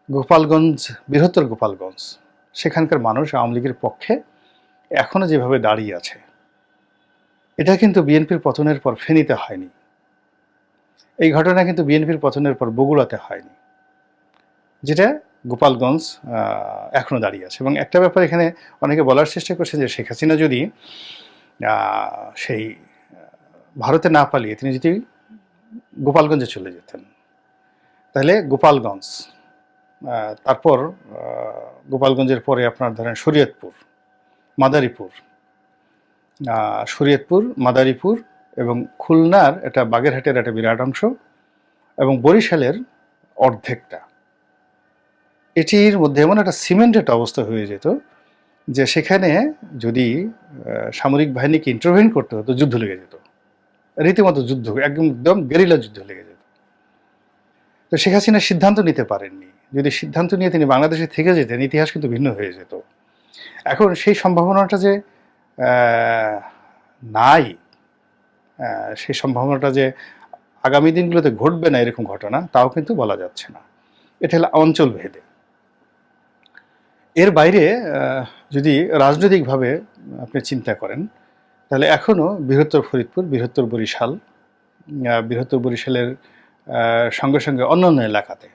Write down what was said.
গোপালগঞ্জ, বৃহত্তর গোপালগঞ্জ, সেখানকার মানুষ আওয়ামী লীগের পক্ষে এখনও যেভাবে দাঁড়িয়ে আছে, এটা কিন্তু বিএনপির পতনের পর ফেনীতে হয়নি। এই ঘটনা কিন্তু বিএনপির পতনের পর বগুড়াতে হয়নি, যেটা গোপালগঞ্জ এখনও দাঁড়িয়ে আছে। এবং একটা ব্যাপার এখানে অনেকে বলার চেষ্টা করছেন যে শেখ হাসিনা যদি সেই ভারতে না পালিয়ে তিনি যদি গোপালগঞ্জে চলে যেতেন, তাহলে গোপালগঞ্জ, তারপর গোপালগঞ্জের পরে আপনার ধরেন শরীয়তপুর, মাদারীপুর, মাদারীপুর এবং খুলনার একটা বাগেরহাটের একটা বিরাট অংশ এবং বরিশালের অর্ধেকটা, এটির মধ্যে এমন একটা সিমেন্টেড অবস্থা হয়ে যেত যে সেখানে যদি সামরিক বাহিনীকে ইন্টারভেন করতে হতো, যুদ্ধ লেগে যেত, রীতিমতো যুদ্ধ, একদম গেরিলা যুদ্ধ লেগে যেত। তো শেখ হাসিনা সিদ্ধান্ত নিতে পারেননি। যদি সিদ্ধান্ত নিয়ে তিনি বাংলাদেশে থেকে যেতেন, ইতিহাস কিন্তু ভিন্ন হয়ে যেত। এখন সেই সম্ভাবনাটা যে নাই, সেই সম্ভাবনাটা যে আগামী দিনগুলোতে ঘটবে না এরকম ঘটনা, তাও কিন্তু বলা যাচ্ছে না। এটা হলো অঞ্চল ভেদে। এর বাইরে যদি রাজনৈতিকভাবে আপনি চিন্তা করেন, তাহলে এখনও বৃহত্তর ফরিদপুর, বৃহত্তর বরিশালের সঙ্গে সঙ্গে অন্যান্য এলাকাতে